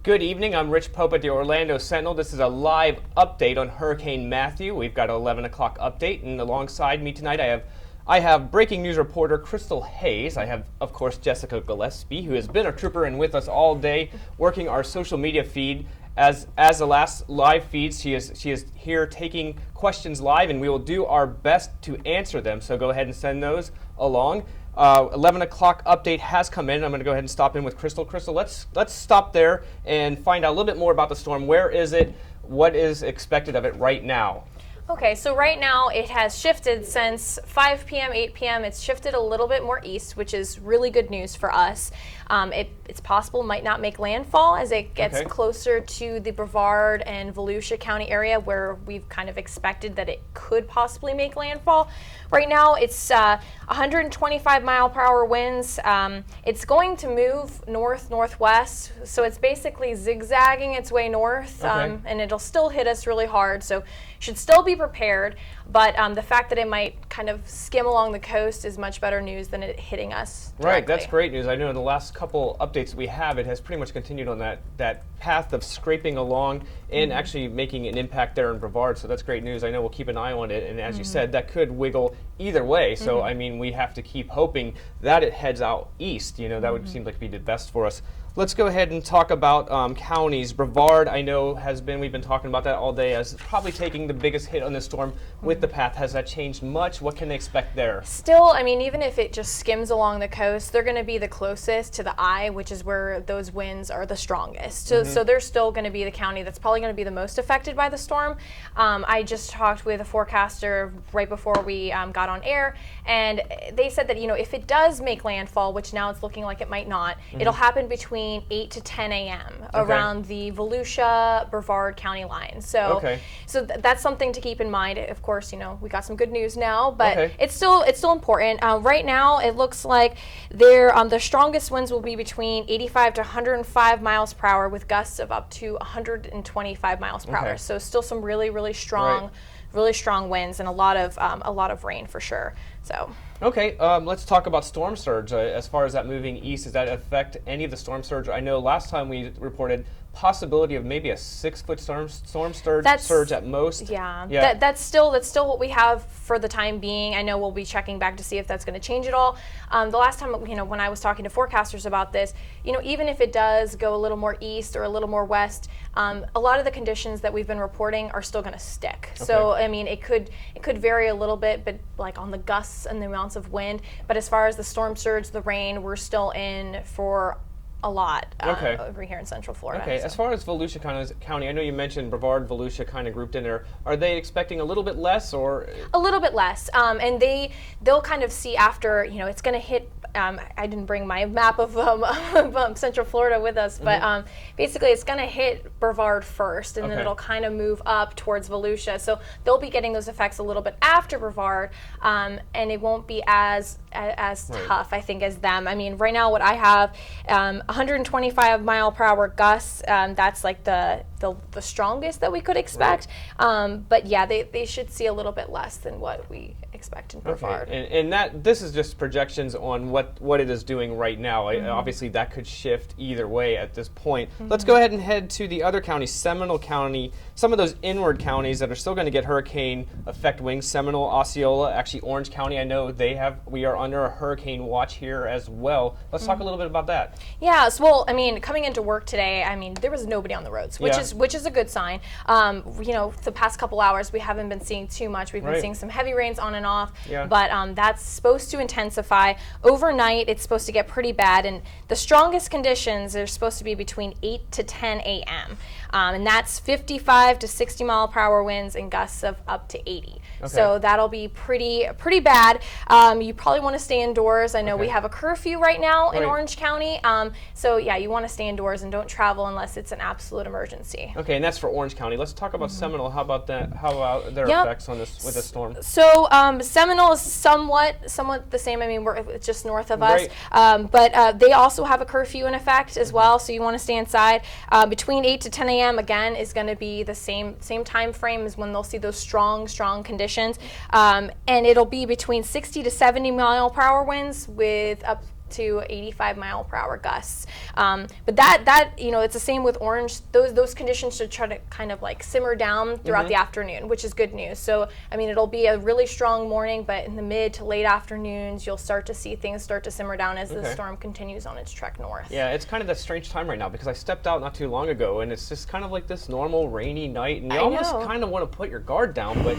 Good evening. I'm Rich Pope at the Orlando Sentinel. This is a live update on Hurricane Matthew. We've got an 11 o'clock update, and alongside me tonight I have breaking news reporter Crystal Hayes. I have, of course, Jessica Gillespie, who has been a trooper and with us all day, working our social media feed. As the last live feeds, she is here taking questions live, and we will do our best to answer them. So go ahead and send those along. 11 o'clock update has come in. I'm going to go ahead and stop in with Crystal. Crystal, let's stop there and find out a little bit more about the storm. Where is it? What is expected of it right now? Okay, so right now it has shifted since 5 p.m., 8 p.m. It's shifted a little bit more east, which is really good news for us. It's possible it might not make landfall as it gets closer to the Brevard and Volusia County area where we've kind of expected that it could possibly make landfall. Right now it's 125 mile per hour winds. It's going to move north-northwest, so it's basically zigzagging its way north, and it'll still hit us really hard, so should still be prepared, but the fact that it might kind of skim along the coast is much better news than it hitting us directly. Right, that's great news. I know in the last couple updates that we have, it has pretty much continued on that path of scraping along and actually making an impact there in Brevard, so that's great news. I know we'll keep an eye on it, and as you said, that could wiggle either way, so I mean, we have to keep hoping that it heads out east. You know, that would seem like be the best for us. Let's go ahead and talk about counties. Brevard, I know, we've been talking about that all day as probably taking the biggest hit on this storm with the path. Has that changed much? What can they expect there? Still, I mean, even if it just skims along the coast, they're going to be the closest to the eye, which is where those winds are the strongest. So they're still going to be the county that's probably going to be the most affected by the storm. I just talked with a forecaster right before we got on air, and they said that, you know, if it does make landfall, which now it's looking like it might not, it'll happen between 8 to 10 a.m. around the Volusia-Brevard county line. So, that's something to keep in mind. Of course, you know, we got some good news now, but it's still important. Right now, it looks like the strongest winds will be between 85 to 105 miles per hour with gusts of up to 125 miles per hour. So still some really strong winds and a lot of rain for sure. So. Okay, let's talk about storm surge. As far as that moving east, does that affect any of the storm surge? I know last time we reported possibility of maybe a 6-foot storm surge at most. Yeah. That's still what we have for the time being. I know we'll be checking back to see if that's going to change at all. The last time, you know, when I was talking to forecasters about this, you know, even if it does go a little more east or a little more west, a lot of the conditions that we've been reporting are still going to stick. So I mean, it could vary a little bit, but like on the gusts and the amounts of wind. But as far as the storm surge, the rain, we're still in for a lot over here in Central Florida. Okay, as far as Volusia County, I know you mentioned Brevard, Volusia kind of grouped in there. Are they expecting a little bit less or? A little bit less, and they'll kind of see after, you know, it's going to hit. I didn't bring my map of Central Florida with us, but basically it's going to hit Brevard first, and then it'll kind of move up towards Volusia. So they'll be getting those effects a little bit after Brevard, and it won't be as tough, I think, as them. I mean, right now what I have, 125 mile per hour gusts. That's like the strongest that we could expect. But yeah, they should see a little bit less than what we expect in Brevard. And this is just projections on what it is doing right now. Obviously, that could shift either way at this point. Let's go ahead and head to the other counties, Seminole County, some of those inward counties that are still going to get hurricane effect wings. Seminole, Osceola, actually Orange County. I know we are under a hurricane watch here as well. Let's talk a little bit about that. Yeah, so, well, I mean, coming into work today, I mean, there was nobody on the roads, which is a good sign. You know, the past couple hours, we haven't been seeing too much. We've been seeing some heavy rains on and off, but that's supposed to intensify. Overnight, it's supposed to get pretty bad, and the strongest conditions are supposed to be between 8 to 10 a.m., and that's 55 to 60 mile per hour winds and gusts of up to 80. So that'll be pretty bad. You probably want to stay indoors. I know we have a curfew right now in Orange County. So yeah, you want to stay indoors and don't travel unless it's an absolute emergency. Okay, and that's for Orange County. Let's talk about Seminole. How about that? How about their effects on this with the storm? So Seminole is somewhat the same. I mean, it's just north of us, but they also have a curfew in effect as well. So you want to stay inside. Between 8 to 10 a.m. again is going to be the same time frame as when they'll see those strong conditions, and it'll be between 60 to 70 mile per hour winds with up to 85-mile-per-hour gusts. But that it's the same with Orange. Those conditions should try to kind of like simmer down throughout the afternoon, which is good news. So I mean, it'll be a really strong morning, but in the mid to late afternoons, you'll start to see things start to simmer down as the storm continues on its trek north. Yeah, it's kind of that strange time right now because I stepped out not too long ago, and it's just kind of like this normal rainy night, and you almost kind of want to put your guard down, but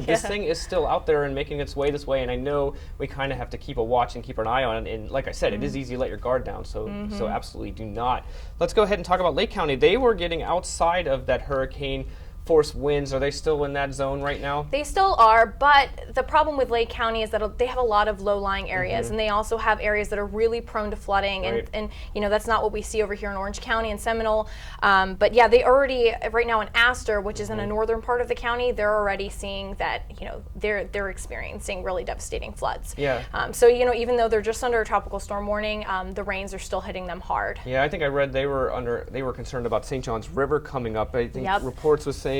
this thing is still out there and making its way this way, and I know we kind of have to keep a watch and keep an eye on it. And like I said, it is easy to let your guard down, so absolutely do not. Let's go ahead and talk about Lake County. They were getting outside of that hurricane force winds. Are they still in that zone right now? They still are, but the problem with Lake County is that they have a lot of low-lying areas, and they also have areas that are really prone to flooding, and that's not what we see over here in Orange County and Seminole. But yeah, they already, right now in Astor, which is in a northern part of the county, they're already seeing that, they're experiencing really devastating floods. Yeah. So, even though they're just under a tropical storm warning, the rains are still hitting them hard. Yeah, I think I read they were concerned about St. John's River coming up. I think reports was saying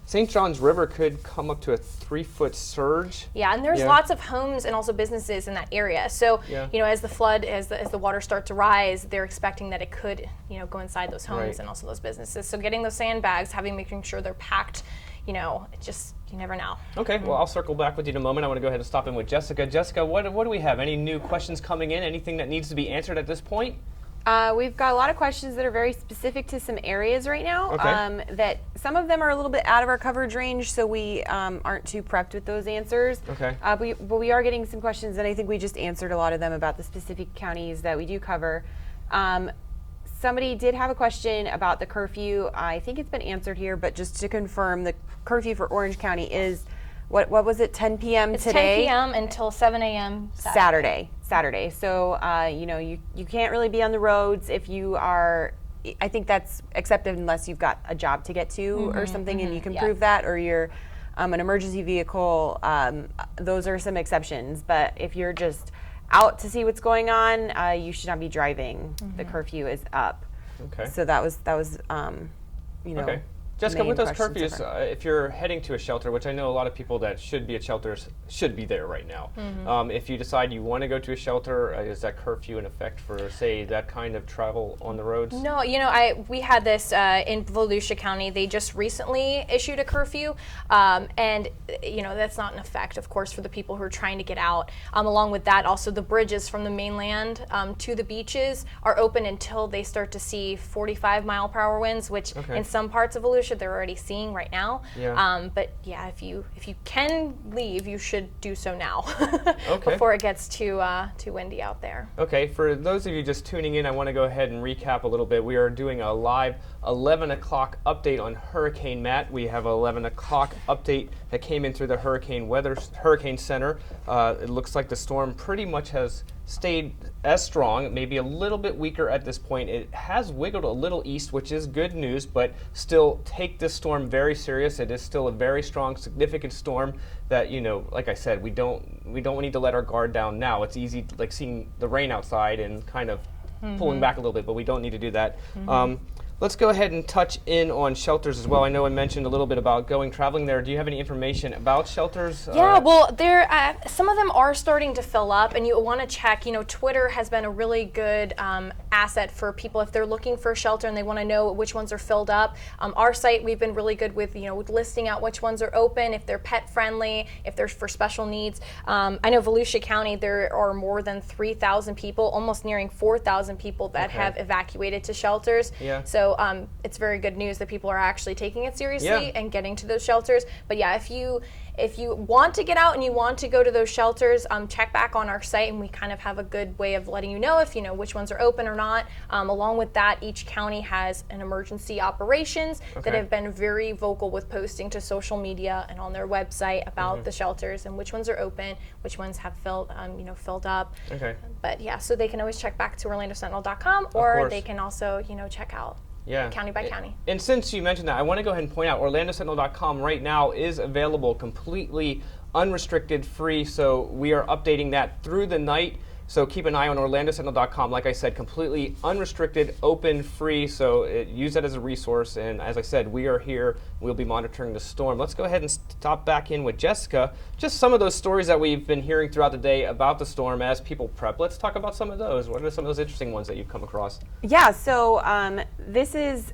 St. John's River could come up to a 3-foot surge. Yeah, and there's lots of homes and also businesses in that area. So, as the water starts to rise, they're expecting that it could, go inside those homes and also those businesses. So getting those sandbags, making sure they're packed, you never know. Okay, well, I'll circle back with you in a moment. I want to go ahead and stop in with Jessica. Jessica, what do we have? Any new questions coming in? Anything that needs to be answered at this point? We've got a lot of questions that are very specific to some areas right now. Okay. That some of them are a little bit out of our coverage range, so we aren't too prepped with those answers. Okay. But we are getting some questions, and I think we just answered a lot of them about the specific counties that we do cover. Somebody did have a question about the curfew. I think it's been answered here, but just to confirm, the curfew for Orange County is, what was it, 10 p.m. It's today? 10 p.m. until 7 a.m. Saturday. So, you can't really be on the roads if you are, I think that's accepted unless you've got a job to get to or something and you can prove that, or you're an emergency vehicle. Those are some exceptions. But if you're just out to see what's going on, you should not be driving. The curfew is up. Okay. So that was Okay. Jessica, with those curfews, if you're heading to a shelter, which I know a lot of people that should be at shelters should be there right now. If you decide you want to go to a shelter, is that curfew in effect for, say, that kind of travel on the roads? No, we had this in Volusia County. They just recently issued a curfew, and that's not in effect, of course, for the people who are trying to get out. Along with that, also the bridges from the mainland to the beaches are open until they start to see 45-mile-per-hour winds, which in some parts of Volusia they're already seeing right now. But yeah, if you can leave, you should do so now before it gets too windy out there. Okay, for those of you just tuning in, I want to go ahead and recap a little bit. We are doing a live 11 o'clock update on Hurricane Matt. We have an 11 o'clock update that came in through the Hurricane Center. It looks like the storm pretty much has stayed as strong, maybe a little bit weaker at this point. It has wiggled a little east, which is good news, but still take this storm very serious. It is still a very strong, significant storm that, like I said, we don't need to let our guard down now. It's easy, like seeing the rain outside and kind of pulling back a little bit, but we don't need to do that. Let's go ahead and touch in on shelters as well. I know I mentioned a little bit about traveling there. Do you have any information about shelters? Yeah, well, some of them are starting to fill up, and you want to check. Twitter has been a really good asset for people if they're looking for a shelter and they want to know which ones are filled up. Our site, we've been really good with listing out which ones are open, if they're pet friendly, if they're for special needs. I know Volusia County, there are more than 3,000 people, almost nearing 4,000 people that have evacuated to shelters. Yeah. So it's very good news that people are actually taking it seriously and getting to those shelters. But yeah, if you want to get out and you want to go to those shelters, check back on our site, and we kind of have a good way of letting you know if which ones are open or not. Along with that, each county has an emergency operations that have been very vocal with posting to social media and on their website about the shelters and which ones are open, which ones have filled up. Okay. But yeah, so they can always check back to OrlandoSentinel.com, or they can also check out. County by county. And since you mentioned that, I want to go ahead and point out OrlandoSentinel.com right now is available completely unrestricted, free. So we are updating that through the night. So keep an eye on OrlandoSentinel.com. Like I said, completely unrestricted, open, free. So use that as a resource. And as I said, we are here. We'll be monitoring the storm. Let's go ahead and stop back in with Jessica. Just some of those stories that we've been hearing throughout the day about the storm as people prep. Let's talk about some of those. What are some of those interesting ones that you've come across? Yeah. So this is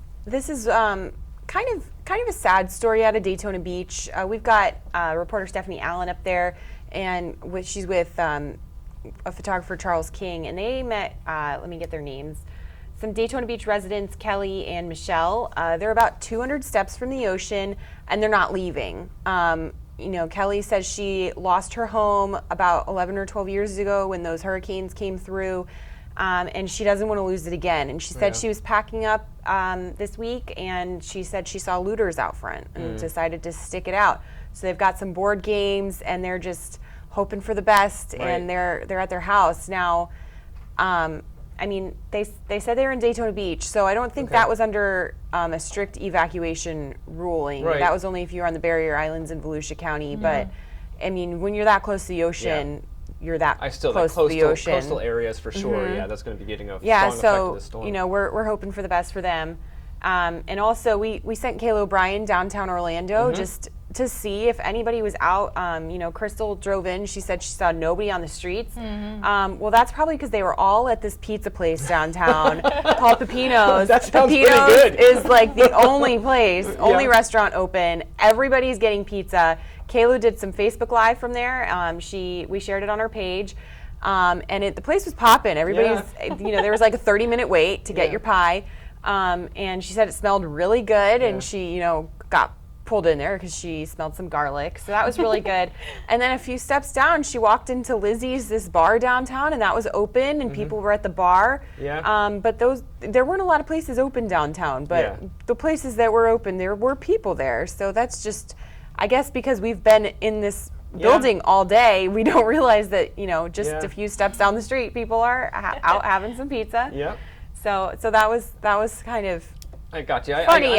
kind of a sad story out of Daytona Beach. We've got reporter Stephanie Allen up there, and she's with a photographer, Charles King, and they met, let me get their names, some Daytona Beach residents, Kelly and Michelle. They're about 200 steps from the ocean, and they're not leaving. Kelly says she lost her home about 11 or 12 years ago when those hurricanes came through, and she doesn't want to lose it again. And she said she was packing up this week, and she said she saw looters out front and decided to stick it out. So they've got some board games, and they're just hoping for the best, and they're at their house now. They said they were in Daytona Beach, so I don't think that was under a strict evacuation ruling. That was only if you were on the barrier islands in Volusia County. But I mean, when you're that close to the ocean, you're that close to the ocean. Coastal areas for sure. Yeah, that's going to be getting a strong effect of the storm. We're hoping for the best for them. And also, we sent Kayla O'Brien downtown Orlando just to see if anybody was out. Crystal drove in. She said she saw nobody on the streets. Well, that's probably because they were all at this pizza place downtown called Pepino's. That sounds Pepino's pretty good. is like the only place, only restaurant open. Everybody's getting pizza. Kayla did some Facebook Live from there. We shared it on our page. And the place was popping. Everybody's, there was like a 30-minute wait to get your pie. And she said it smelled really good, and she, got pulled in there because she smelled some garlic. So that was really good. And then a few steps down, she walked into Lizzie's, this bar downtown, and that was open, and people were at the bar. But there weren't a lot of places open downtown, but the places that were open, there were people there. So that's just, I guess, because we've been in this building all day, we don't realize that, just a few steps down the street, people are out having some pizza. So that was kind of I got you. funny.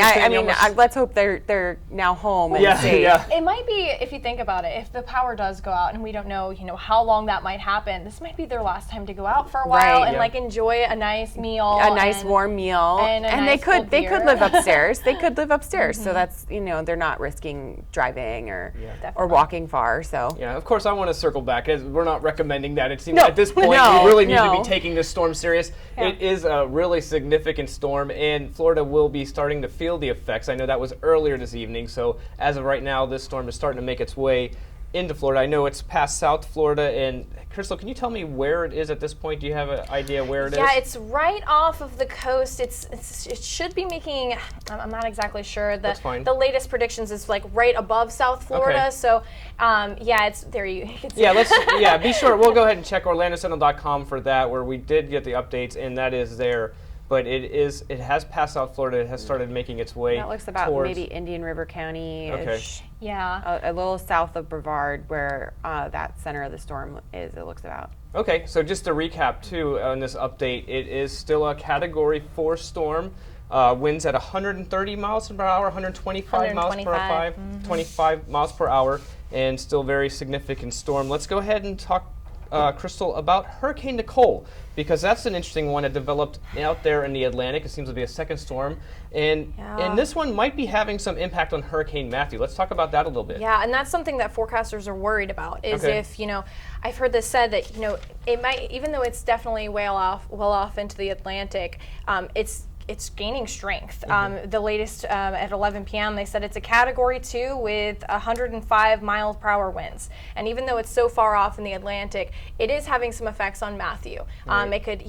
Let's hope they're now home and safe. It might be, if you think about it, if the power does go out and we don't know, how long that might happen. This might be their last time to go out for a while and like enjoy a nice meal, a nice warm meal, and they could live upstairs. They could live upstairs. So that's they're not risking driving or walking far. So of course I want to circle back, as we're not recommending that. It seems at this point we really need to be taking this storm serious. It is a really significant storm, and Florida will be starting to feel the effects. I know that was earlier this evening, so as of right now, this storm is starting to make its way into Florida. I know it's past South Florida, and Crystal, can you tell me where it is at this point? Do you have an idea where it is? Yeah, it's right off of the coast. It should be making, I'm not exactly sure. That's fine. The latest predictions is like right above South Florida. So it's there. You can see. Be sure. We'll go ahead and check OrlandoSentinel.com for that, where we did get the updates, and that is there. But it has passed South Florida. It has started making its way. That looks about maybe Indian River County-ish. Okay. Yeah. A little south of Brevard, where that center of the storm is. It looks about. Okay, so just to recap too on this update, it is still a Category 4 storm. Winds at 130 miles per hour, 125 miles per hour, 25 miles per hour, and still very significant storm. Let's go ahead and talk, Crystal, about Hurricane Nicole, because that's an interesting one that developed out there in the Atlantic. It seems to be a second storm, and this one might be having some impact on Hurricane Matthew. Let's talk about that a little bit. Yeah, and that's something that forecasters are worried about. Is if I've heard this said that it might, even though it's definitely well off into the Atlantic, it's gaining strength. The latest at 11 p.m. they said it's a Category 2 with 105 miles per hour winds. And even though it's so far off in the Atlantic, it is having some effects on Matthew. It could,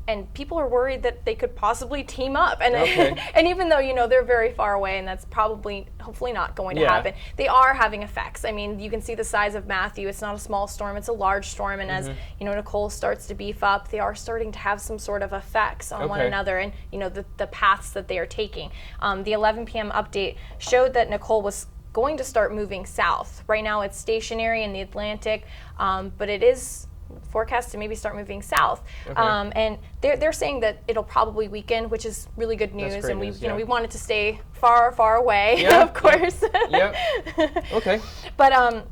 and people are worried that they could possibly team up. And and even though they're very far away, and that's hopefully not going to happen, they are having effects. I mean, you can see the size of Matthew. It's not a small storm; it's a large storm. And as Nicole starts to beef up, they are starting to have some sort of effects on one another, and the paths that they are taking. The 11 p.m. update showed that Nicole was going to start moving south. Right now it's stationary in the Atlantic, but it is forecast to maybe start moving south. And they're saying that it'll probably weaken, which is really good news. That's great and news, we want it to stay far, far away, of course. Okay. But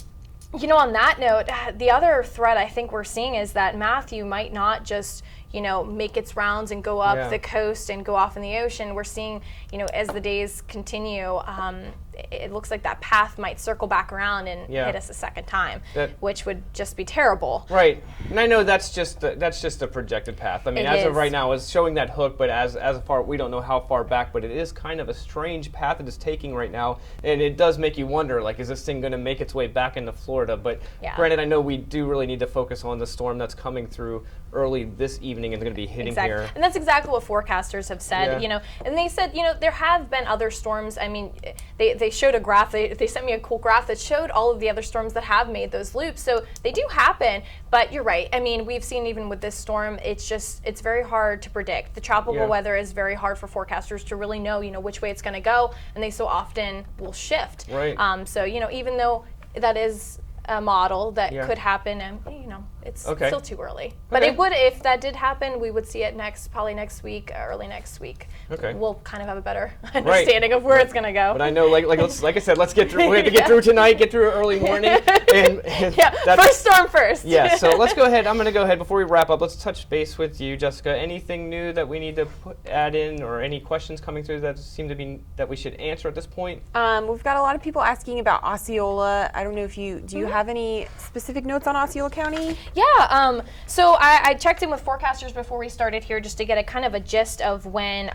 On that note, the other threat I think we're seeing is that Matthew might not just make its rounds and go up the coast and go off in the ocean. We're seeing, as the days continue, it looks like that path might circle back around and hit us a second time, which would just be terrible. Right, and I know that's just a projected path. I mean, as of right now, it's showing that hook, but as far, we don't know how far back, but it is kind of a strange path it is taking right now, and it does make you wonder, like, is this thing going to make its way back into Florida? But granted, I know we do really need to focus on the storm that's coming through early this evening and going to be hitting here. And that's exactly what forecasters have said, and they said, there have been other storms. I mean, they showed a graph, they sent me a cool graph that showed all of the other storms that have made those loops. So they do happen, but you're right. I mean, we've seen even with this storm, it's very hard to predict. The tropical weather is very hard for forecasters to really know, which way it's going to go, and they so often will shift. Right. So, even though that is a model that could happen, and it's still too early. But it would, if that did happen, we would see it probably next week, early next week. Okay. We'll kind of have a better understanding of where it's going to go. But I know, like I said, let's get through. We have to get through tonight, get through early morning. And first storm first. Yeah, so let's go ahead. I'm going to go ahead before we wrap up. Let's touch base with you, Jessica. Anything new that we need to add in, or any questions coming through that seem to be that we should answer at this point? We've got a lot of people asking about Osceola. I don't know if do you have any specific notes on Osceola County? Yeah, so I checked in with forecasters before we started here just to get a kind of a gist of when,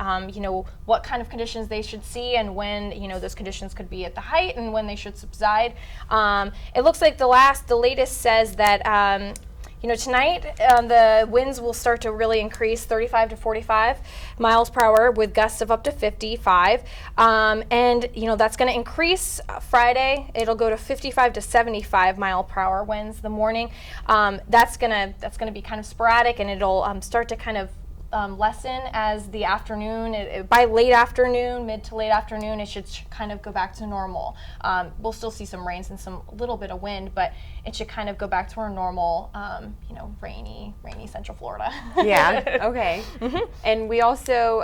what kind of conditions they should see and when, those conditions could be at the height and when they should subside. It looks like the latest says that, tonight the winds will start to really increase 35 to 45 miles per hour with gusts of up to 55. And, that's going to increase Friday. It'll go to 55 to 75 mile per hour winds the morning. That's going to be kind of sporadic, and it'll start to kind of lessen as the afternoon. By late afternoon, mid to late afternoon, it should kind of go back to normal. We'll still see some rains and some little bit of wind, but it should kind of go back to our normal, rainy Central Florida. Yeah. Okay. And we also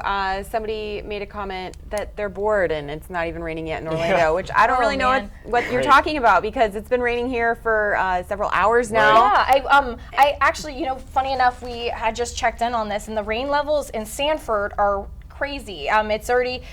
somebody made a comment that they're bored and it's not even raining yet in Orlando, which I don't really know what you're talking about, because it's been raining here for several hours now. Yeah. I actually, funny enough, we had just checked in on this, and the rain levels in Sanford are crazy. It's already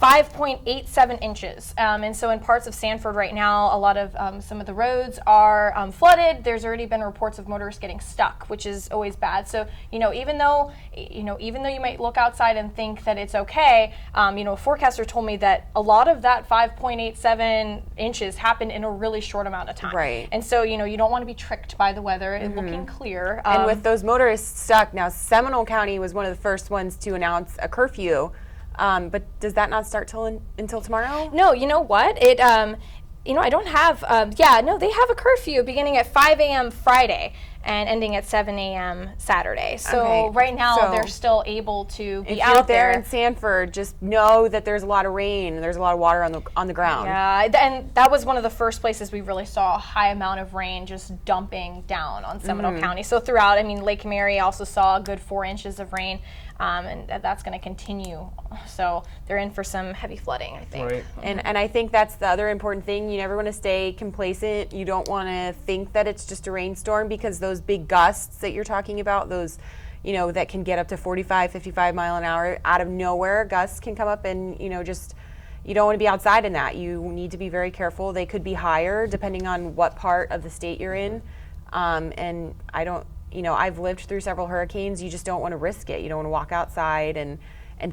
5.87 inches. And so in parts of Sanford right now, a lot of some of the roads are flooded. There's already been reports of motorists getting stuck, which is always bad. So, even though you might look outside and think that it's okay, a forecaster told me that a lot of that 5.87 inches happened in a really short amount of time. Right. And so, you don't want to be tricked by the weather. It's looking clear. And with those motorists stuck, now Seminole County was one of the first ones to announce a curfew. But does that not start until tomorrow? No, you know what? I don't have, they have a curfew beginning at 5 a.m. Friday and ending at 7 a.m. Saturday. So right now they're still able to be out there. In Sanford, just know that there's a lot of rain and there's a lot of water on the ground. Yeah, and that was one of the first places we really saw a high amount of rain just dumping down on Seminole County. So throughout, Lake Mary also saw a good 4 inches of rain. And that's going to continue. So they're in for some heavy flooding, I think. Right. And I think that's the other important thing. You never want to stay complacent. You don't want to think that it's just a rainstorm, because those big gusts that you're talking about, those, that can get up to 45, 55 mile an hour out of nowhere, gusts can come up and, you don't want to be outside in that. You need to be very careful. They could be higher depending on what part of the state you're in. And I've lived through several hurricanes. You just don't want to risk it. You don't want to walk outside and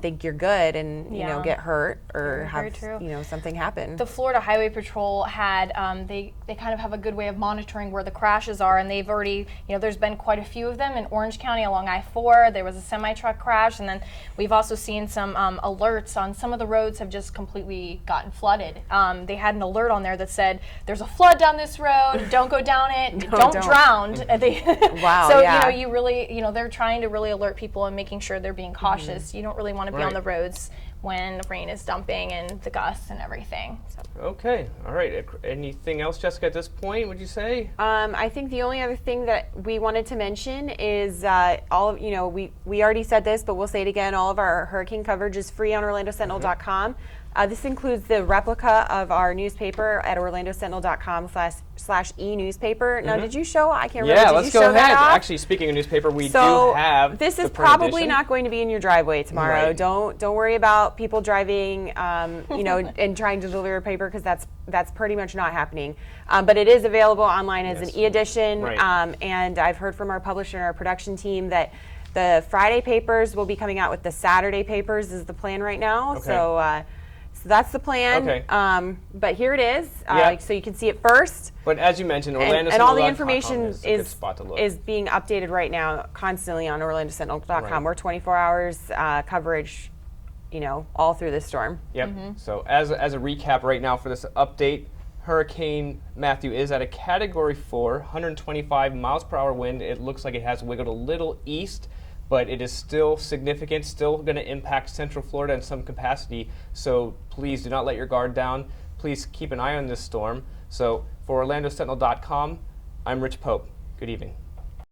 think you're good and get hurt or have something happen. The Florida Highway Patrol had they kind of have a good way of monitoring where the crashes are, and they've already there's been quite a few of them in Orange County along I-4. There was a semi-truck crash, and then we've also seen some alerts on some of the roads have just completely gotten flooded. They had an alert on there that said there's a flood down this road, don't go down it, don't drown. Wow. So you really they're trying to really alert people and making sure they're being cautious. You don't really want to be on the roads when the rain is dumping and the gusts and everything. So. Okay, all right. Anything else, Jessica, at this point, would you say? I think the only other thing that we wanted to mention is we already said this, but we'll say it again. All of our hurricane coverage is free on OrlandoSentinel.com. This includes the replica of our newspaper at orlandosentinel.com/e-newspaper. Now, did you show? I can't remember. Yeah, Did let's you go show that ahead. off? Actually, speaking of newspaper, we So do have this the is print probably edition. not going to be in your driveway tomorrow. Right. Don't worry about people driving, and trying to deliver a paper, because that's pretty much not happening. But it is available online as an e-edition. Right. And I've heard from our publisher and our production team that the Friday papers will be coming out with the Saturday papers is the plan right now. Okay. So that's the plan. Okay. But here it is, Yeah. so you can see it first. But as you mentioned, And all the OrlandoSentinel.com information is a good spot to look. is being updated right now constantly on OrlandoSentinel.com. Right. We're 24 hours coverage, all through this storm. Yep. So as a recap right now for this update, Hurricane Matthew is at a Category 4, 125 miles per hour wind. It looks like it has wiggled a little east, but it is still significant, still going to impact Central Florida in some capacity. So please do not let your guard down. Please keep an eye on this storm. So for OrlandoSentinel.com, I'm Rich Pope. Good evening.